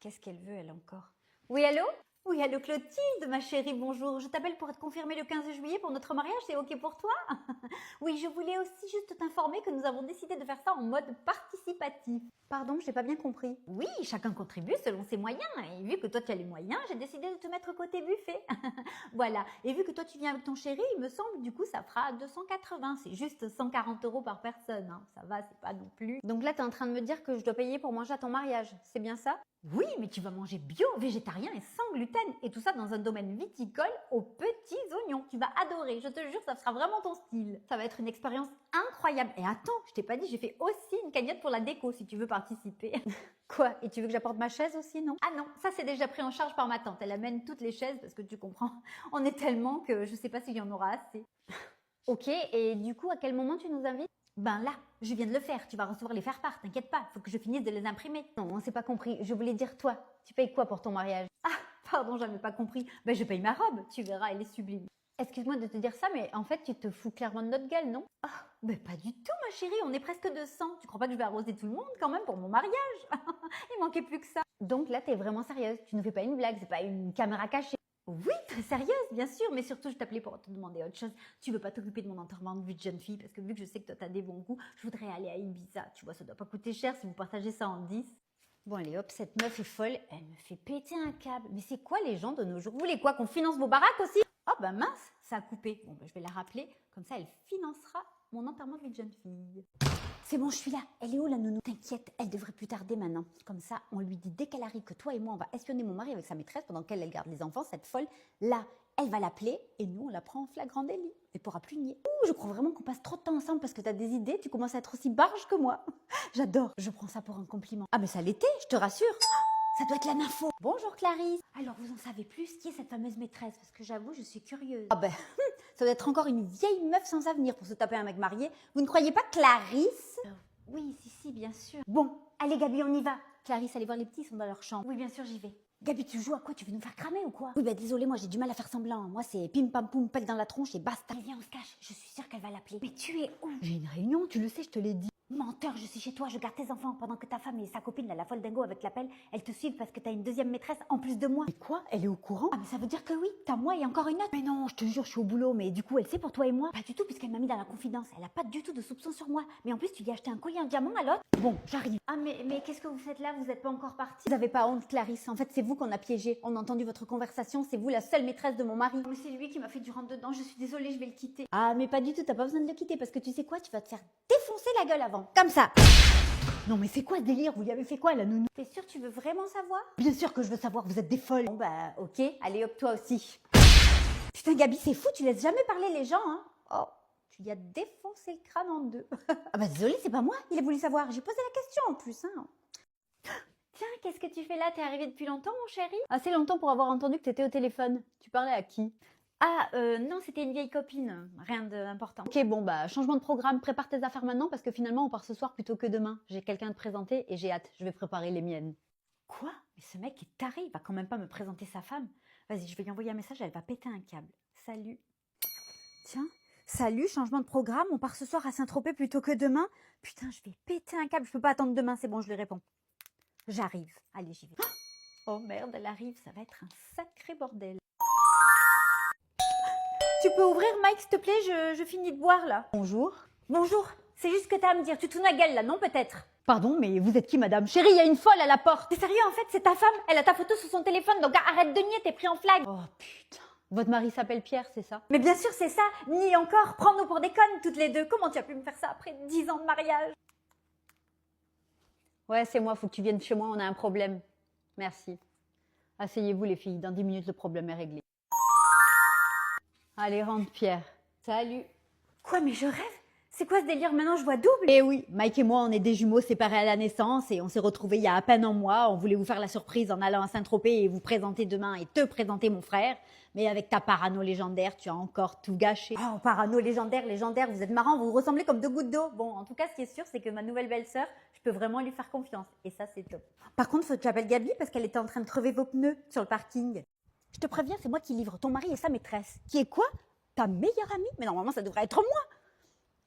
Qu'est-ce qu'elle veut, elle, encore? Oui, allô? Oui, allô Clotilde, ma chérie, bonjour. Je t'appelle pour te confirmer le 15 juillet pour notre mariage, c'est OK pour toi? Oui, je voulais aussi juste t'informer que nous avons décidé de faire ça en mode participatif. Pardon, j'ai pas bien compris. Oui, chacun contribue selon ses moyens. Et vu que toi tu as les moyens, j'ai décidé de te mettre côté buffet. Voilà. Et vu que toi tu viens avec ton chéri, il me semble, du coup, ça fera 280. C'est juste 140 € par personne, hein. Ça va, c'est pas non plus. Donc là, tu es en train de me dire que je dois payer pour manger à ton mariage, c'est bien ça? Oui, mais tu vas manger bio, végétarien et sans gluten. Et tout ça dans un domaine viticole aux petits oignons. Tu vas adorer, je te jure, ça sera vraiment ton style. Ça va être une expérience incroyable. Et attends, je t'ai pas dit, j'ai fait aussi une cagnotte pour la déco si tu veux participer. Quoi? Et tu veux que j'apporte ma chaise aussi, non? Ah non, ça c'est déjà pris en charge par ma tante. Elle amène toutes les chaises parce que tu comprends, on est tellement que je sais pas s'il y en aura assez. Ok, et du coup, à quel moment tu nous invites? Ben là, je viens de le faire, tu vas recevoir les faire-part, t'inquiète pas, faut que je finisse de les imprimer. Non, on s'est pas compris, je voulais dire toi, tu payes quoi pour ton mariage? Ah, pardon, j'avais pas compris. Ben je paye ma robe, tu verras, elle est sublime. Excuse-moi de te dire ça, mais en fait, tu te fous clairement de notre gueule, non? Ah, ben pas du tout, ma chérie, on est presque 200. Tu crois pas que je vais arroser tout le monde quand même pour mon mariage? Il manquait plus que ça. Donc là, t'es vraiment sérieuse, tu ne fais pas une blague, c'est pas une caméra cachée. Oui, très sérieuse, bien sûr, mais surtout, je t'appelais pour te demander autre chose. Tu veux pas t'occuper de mon enterrement de vie de jeune fille, parce que vu que je sais que toi, t'as des bons goûts, je voudrais aller à Ibiza. Tu vois, ça doit pas coûter cher si vous partagez ça en 10. Bon, allez, hop, cette meuf est folle, elle me fait péter un câble. Mais c'est quoi les gens de nos jours? Vous voulez quoi, qu'on finance vos baraques aussi? Oh, bah mince, ça a coupé. Bon, bah, je vais la rappeler, comme ça, elle financera mon enterrement de vie de jeune fille. C'est bon, je suis là. Elle est où la nounou? T'inquiète, elle devrait plus tarder maintenant. Comme ça, on lui dit dès qu'elle arrive que toi et moi, on va espionner mon mari avec sa maîtresse pendant qu'elle elle garde les enfants, cette folle. Là, elle va l'appeler et nous, on la prend en flagrant délit. Elle pourra plus nier. Ouh, je crois vraiment qu'on passe trop de temps ensemble parce que t'as des idées. Tu commences à être aussi barge que moi. J'adore. Je prends ça pour un compliment. Ah, mais ça l'était, je te rassure. Ça doit être la nympho. Bonjour Clarisse. Alors, vous en savez plus qui est cette fameuse maîtresse? Parce que j'avoue, je suis curieuse. Ah ben, ça doit être encore une vieille meuf sans avenir pour se taper un mec marié. Vous ne croyez pas Clarisse? Oui, si, bien sûr. Bon, allez Gabi, on y va. Clarisse, allez voir les petits, ils sont dans leur chambre. Oui, bien sûr, j'y vais. Gabi, tu joues à quoi? Tu veux nous faire cramer ou quoi? Oui, bah désolé, moi j'ai du mal à faire semblant. Moi c'est pim pam poum, pelle dans la tronche et basta. Allez, viens, on se cache. Je suis sûre qu'elle va l'appeler. Mais tu es où? J'ai une réunion, tu le sais, je te l'ai dit. Menteur, je suis chez toi, je garde tes enfants pendant que ta femme et sa copine, la folle dingo avec l'appel, elles te suivent parce que t'as une deuxième maîtresse en plus de moi. Mais quoi? Elle est au courant? Ah mais ça veut dire que oui, t'as moi et encore une autre. Mais non, je te jure, je suis au boulot, mais du coup elle sait pour toi et moi? Pas du tout, puisqu'elle m'a mis dans la confidence. Elle a pas du tout de soupçon sur moi. Mais en plus tu lui as acheté un collier en diamant à l'autre. Bon, j'arrive. Ah mais qu'est-ce que vous faites là? Vous n'êtes pas encore partie? Vous avez pas honte, Clarisse? En fait c'est vous qu'on a piégé. On a entendu votre conversation, c'est vous la seule maîtresse de mon mari. Mais c'est lui qui m'a fait du rentre dedans, je suis désolée, je vais le quitter. Ah mais pas du tout, t'as pas besoin de le quitter parce que tu sais quoi? Tu vas te faire défoncer la gueule avant. Comme ça. Non mais c'est quoi ce délire? Vous lui avez fait quoi la nounou? T'es sûre tu veux vraiment savoir? Bien sûr que je veux savoir, vous êtes des folles. Bon bah ok, allez hop toi aussi. Putain Gabi c'est fou, tu laisses jamais parler les gens hein. Oh, tu lui as défoncé le crâne en deux. Ah bah désolée c'est pas moi, il a voulu savoir, j'ai posé la question en plus hein. Tiens, qu'est-ce que tu fais là? T'es arrivée depuis longtemps mon chéri? Assez longtemps pour avoir entendu que t'étais au téléphone. Tu parlais à qui? Ah, non, c'était une vieille copine, rien d'important. Ok, bon, bah, changement de programme, prépare tes affaires maintenant parce que finalement, on part ce soir plutôt que demain. J'ai quelqu'un à te présenter et j'ai hâte, je vais préparer les miennes. Quoi? Mais ce mec est taré, il va quand même pas me présenter sa femme. Vas-y, je vais lui envoyer un message, elle va péter un câble. Salut. Tiens, salut, changement de programme, on part ce soir à Saint-Tropez plutôt que demain. Putain, je vais péter un câble, je peux pas attendre demain, c'est bon, je lui réponds. J'arrive, allez, j'y vais. Oh merde, elle arrive, ça va être un sacré bordel. Tu peux ouvrir, Mike, s'il te plaît, je finis de boire, là. Bonjour. Bonjour, c'est juste ce que t'as à me dire. Tu te fous de ma gueule, là, non, peut-être? Pardon, mais vous êtes qui, madame? Chérie, il y a une folle à la porte. T'es sérieux, en fait, c'est ta femme. Elle a ta photo sur son téléphone, donc arrête de nier, t'es pris en flag. Oh, putain. Votre mari s'appelle Pierre, c'est ça? Mais bien sûr, c'est ça. Nie encore, prends-nous pour des connes, toutes les deux. Comment tu as pu me faire ça après 10 ans de mariage? Ouais, c'est moi, faut que tu viennes chez moi, on a un problème. Merci. Asseyez-vous, les filles, dans 10 minutes, le problème est réglé. Allez, rentre, Pierre. Salut. Quoi, mais je rêve? C'est quoi ce délire? Maintenant, je vois double? Eh oui, Mike et moi, on est des jumeaux séparés à la naissance et on s'est retrouvés il y a à peine un mois. On voulait vous faire la surprise en allant à Saint-Tropez et vous présenter demain et te présenter mon frère. Mais avec ta parano légendaire, tu as encore tout gâché. Oh, parano légendaire, vous êtes marrants, vous vous ressemblez comme deux gouttes d'eau. Bon, en tout cas, ce qui est sûr, c'est que ma nouvelle belle-sœur, je peux vraiment lui faire confiance. Et ça, c'est top. Par contre, faut que tu appelles Gabi parce qu'elle était en train de crever vos pneus sur le parking. Je te préviens, c'est moi qui livre ton mari et sa maîtresse. Qui est quoi? Ta meilleure amie? Mais normalement, ça devrait être moi.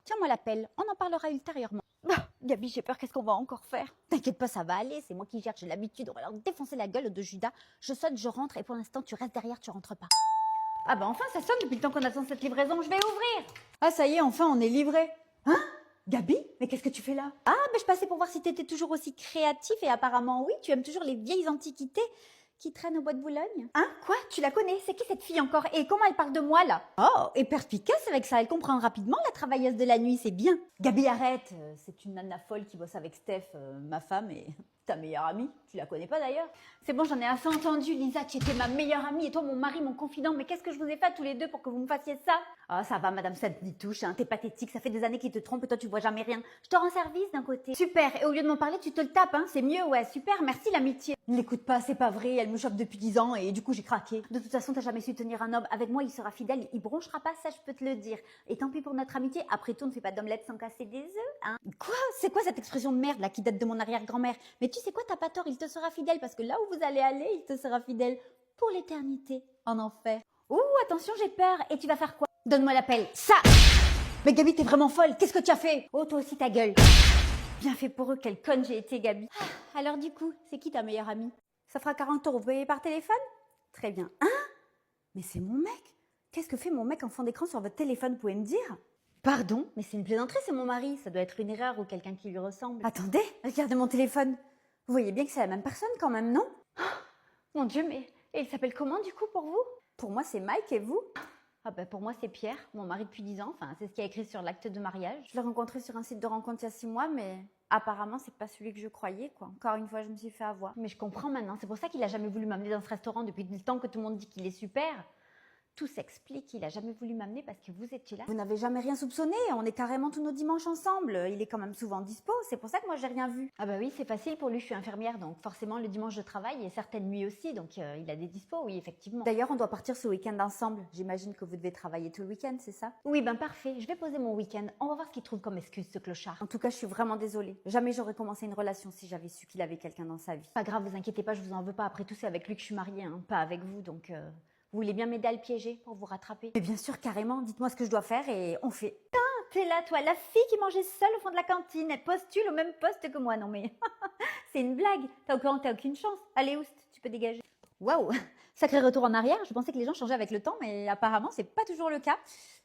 Tiens, moi l'appelle. On en parlera ultérieurement. Ah, Gabi, j'ai peur, qu'est-ce qu'on va encore faire? T'inquiète pas, ça va aller, c'est moi qui gère, j'ai l'habitude, on va leur défoncer la gueule de Judas. Je saute, je rentre et pour l'instant, tu restes derrière, tu rentres pas. Ah bah enfin, ça sonne depuis le temps qu'on attend cette livraison, je vais ouvrir. Ah ça y est, enfin, on est livré. Hein? Gabi, mais qu'est-ce que tu fais là? Ah, ben je passais pour voir si t'étais toujours aussi créatif et apparemment oui, tu aimes toujours les vieilles antiquités qui traînent au bois de Boulogne. Hein? Quoi? Tu la connais? C'est qui cette fille encore? Et comment elle parle de moi là? Oh, et perspicace avec ça, elle comprend rapidement la travailleuse de la nuit, c'est bien. Gabi, arrête, c'est une nana folle qui bosse avec Steph, ma femme et ta meilleure amie. Tu la connais pas d'ailleurs? C'est bon, j'en ai assez entendu, Lisa, tu étais ma meilleure amie et toi mon mari, mon confident. Mais qu'est-ce que je vous ai fait à tous les deux pour que vous me fassiez ça? Ah, ça va, madame, ça te touche, hein, t'es pathétique, ça fait des années qu'il te trompe et toi tu vois jamais rien. Je te rends service d'un côté. Super, et au lieu de m'en parler, tu te le tapes, hein, c'est mieux, ouais, super, merci l'amitié. Ne l'écoute pas, c'est pas vrai, elle me chope depuis 10 ans et du coup j'ai craqué. De toute façon, t'as jamais su tenir un homme. Avec moi, il sera fidèle, il bronchera pas, ça je peux te le dire. Et tant pis pour notre amitié, après tout, on ne fait pas d'omelette sans casser des œufs, hein. Quoi? C'est quoi cette expression de merde là qui date de mon arrière-grand-mère? Mais tu sais quoi, t'as pas tort, il te sera fidèle parce que là où vous allez aller, il te sera fidèle pour l'éternité en enfer. Ouh, attention, j'ai peur. Et tu vas faire quoi? Donne-moi l'appel. Ça! Mais Gabi, t'es vraiment folle. Qu'est-ce que tu as fait? Oh, toi aussi ta gueule. Bien fait pour eux, quelle conne j'ai été, Gabi. Ah, alors du coup, c'est qui ta meilleure amie? Ça fera 40 euros. Vous payez par téléphone? Très bien. Hein? Mais c'est mon mec. Qu'est-ce que fait mon mec en fond d'écran sur votre téléphone? Vous pouvez me dire? Pardon? Mais c'est une plaisanterie, c'est mon mari. Ça doit être une erreur ou quelqu'un qui lui ressemble. Attendez, regardez mon téléphone. Vous voyez bien que c'est la même personne quand même, non? Oh, mon Dieu, mais et il s'appelle comment du coup pour vous? Pour moi, c'est Mike et vous? Ah ben pour moi, c'est Pierre, mon mari depuis 10 ans. Enfin, c'est ce qui a écrit sur l'acte de mariage. Je l'ai rencontré sur un site de rencontre il y a 6 mois, mais apparemment, c'est pas celui que je croyais, quoi. Encore une fois, je me suis fait avoir. Mais je comprends maintenant. C'est pour ça qu'il a jamais voulu m'amener dans ce restaurant depuis le temps que tout le monde dit qu'il est super. Tout s'explique, il a jamais voulu m'amener parce que vous étiez là. Vous n'avez jamais rien soupçonné, on est carrément tous nos dimanches ensemble. Il est quand même souvent dispo, c'est pour ça que moi j'ai rien vu. Ah bah oui, c'est facile pour lui, je suis infirmière, donc forcément le dimanche je travaille et certaines nuits aussi, donc il a des dispos, oui, effectivement. D'ailleurs, on doit partir ce week-end ensemble. J'imagine que vous devez travailler tout le week-end, c'est ça? Oui, ben parfait, je vais poser mon week-end. On va voir ce qu'il trouve comme excuse, ce clochard. En tout cas, je suis vraiment désolée. Jamais j'aurais commencé une relation si j'avais su qu'il avait quelqu'un dans sa vie. Pas grave, vous inquiétez pas, je vous en veux pas. Après tout, c'est avec lui que je suis mariée, hein, pas avec vous, donc... Vous voulez bien m'aider à le piéger pour vous rattraper? Mais bien sûr, carrément. Dites-moi ce que je dois faire et on fait. Putain, t'es là, toi, la fille qui mangeait seule au fond de la cantine. Elle postule au même poste que moi. Non mais, c'est une blague. T'as aucune chance. Allez, oust, tu peux dégager. Waouh, sacré retour en arrière. Je pensais que les gens changeaient avec le temps, mais apparemment, c'est pas toujours le cas.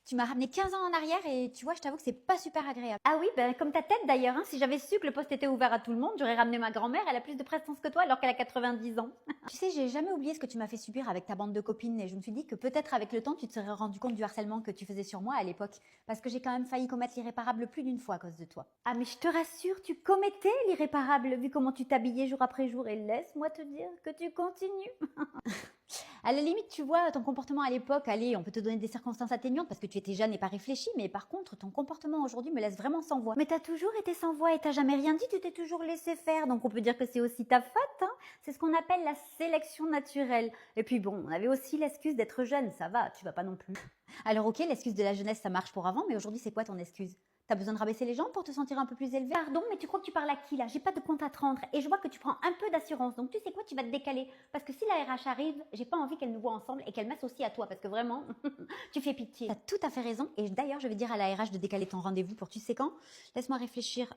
Tu m'as ramené 15 ans en arrière et tu vois, je t'avoue que c'est pas super agréable. Ah oui, ben comme ta tête d'ailleurs. Hein. Si j'avais su que le poste était ouvert à tout le monde, j'aurais ramené ma grand-mère. Elle a plus de prestance que toi alors qu'elle a 90 ans. Tu sais, j'ai jamais oublié ce que tu m'as fait subir avec ta bande de copines et je me suis dit que peut-être avec le temps, tu te serais rendu compte du harcèlement que tu faisais sur moi à l'époque. Parce que j'ai quand même failli commettre l'irréparable plus d'une fois à cause de toi. Ah mais je te rassure, tu commettais l'irréparable vu comment tu t'habillais jour après jour et laisse-moi te dire que tu continues. À la limite, tu vois, ton comportement à l'époque, allez, on peut te donner des circonstances atténuantes parce que tu étais jeune et pas réfléchi, mais par contre, ton comportement aujourd'hui me laisse vraiment sans voix. Mais t'as toujours été sans voix et t'as jamais rien dit, tu t'es toujours laissé faire, donc on peut dire que c'est aussi ta faute, hein. C'est ce qu'on appelle la sélection naturelle. Et puis bon, on avait aussi l'excuse d'être jeune, ça va, tu vas pas non plus. Alors ok, l'excuse de la jeunesse, ça marche pour avant, mais aujourd'hui, c'est quoi ton excuse? T'as besoin de rabaisser les jambes pour te sentir un peu plus élevé? Pardon, mais tu crois que tu parles à qui là? J'ai pas de compte à te rendre et je vois que tu prends un peu d'assurance. Donc tu sais quoi, tu vas te décaler. Parce que si la RH arrive, j'ai pas envie qu'elle nous voit ensemble et qu'elle m'associe à toi parce que vraiment, tu fais pitié. T'as tout à fait raison et d'ailleurs, je vais dire à la RH de décaler ton rendez-vous pour tu sais quand? Laisse-moi réfléchir.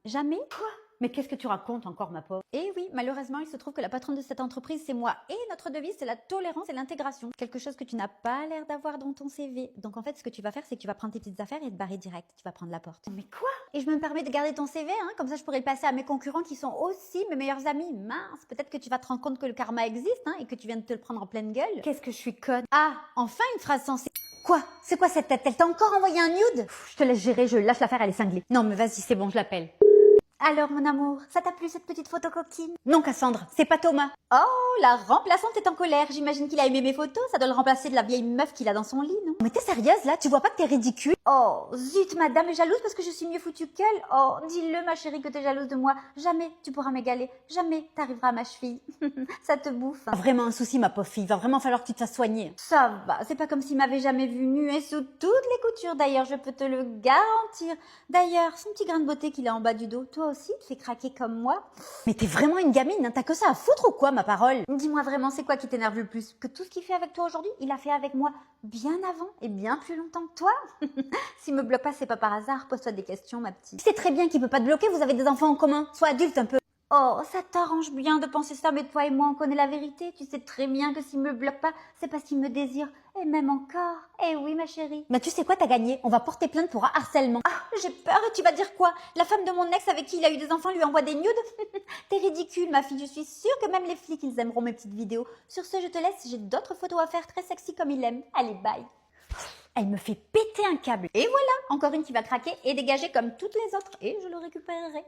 Jamais? Quoi? Mais qu'est-ce que tu racontes encore, ma pauvre? Eh oui, malheureusement, il se trouve que la patronne de cette entreprise, c'est moi. Et notre devise, c'est la tolérance et l'intégration. Quelque chose que tu n'as pas l'air d'avoir dans ton CV. Donc en fait, ce que tu vas faire, c'est que tu vas prendre tes petites affaires et te barrer direct. Tu vas prendre la porte. Mais quoi? Et je me permets de garder ton CV, hein, comme ça je pourrais le passer à mes concurrents qui sont aussi mes meilleurs amis. Mince, peut-être que tu vas te rendre compte que le karma existe, hein, et que tu viens de te le prendre en pleine gueule. Qu'est-ce que je suis conne. Ah, enfin une phrase sensée. Quoi? C'est quoi cette tête? Elle t'a encore envoyé un nude? Je te laisse gérer, je lâche l'affaire, elle est cinglée. Non mais vas-y, c'est bon, je l'appelle. Alors, mon amour, ça t'a plu cette petite photo coquine? Non, Cassandre, c'est pas Thomas. Oh, la remplaçante est en colère. J'imagine qu'il a aimé mes photos. Ça doit le remplacer de la vieille meuf qu'il a dans son lit, non? Mais t'es sérieuse, là? Tu vois pas que t'es ridicule? Oh, zut, madame est jalouse parce que je suis mieux foutue qu'elle. Oh, dis-le, ma chérie, que t'es jalouse de moi. Jamais tu pourras m'égaler. Jamais t'arriveras à ma cheville. Ça te bouffe. Hein. Vraiment un souci, ma pauvre fille. Il va vraiment falloir que tu te fasses soigner. Ça va, c'est pas comme s'il m'avait jamais vue nue et sous toutes les coutures. D'ailleurs, je peux te le garantir. D'ailleurs, son petit grain de beauté qu'il a en bas du dos, toi aussi, te fait craquer comme moi. Mais t'es vraiment une gamine, hein, t'as que ça à foutre ou quoi, ma parole? folle. Dis-moi vraiment, c'est quoi qui t'énerve le plus? Que tout ce qu'il fait avec toi aujourd'hui, il a fait avec moi bien avant et bien plus longtemps que toi? S'il me bloque pas, c'est pas par hasard. Pose-toi des questions, ma petite. Tu sais très bien qu'il peut pas te bloquer, vous avez des enfants en commun. Sois adulte un peu. Oh, ça t'arrange bien de penser ça, mais toi et moi, on connaît la vérité. Tu sais très bien que s'il me bloque pas, c'est parce qu'il me désire. Et même encore. Eh oui, ma chérie. Bah, tu sais quoi, t'as gagné. On va porter plainte pour harcèlement. Ah, j'ai peur. Et tu vas dire quoi? La femme de mon ex avec qui il a eu des enfants lui envoie des nudes? T'es ridicule, ma fille. Je suis sûre que même les flics, ils aimeront mes petites vidéos. Sur ce, je te laisse. J'ai d'autres photos à faire très sexy comme il aime. Allez, bye. Elle me fait péter un câble. Et voilà, encore une qui va craquer et dégager comme toutes les autres. Et je le récupérerai.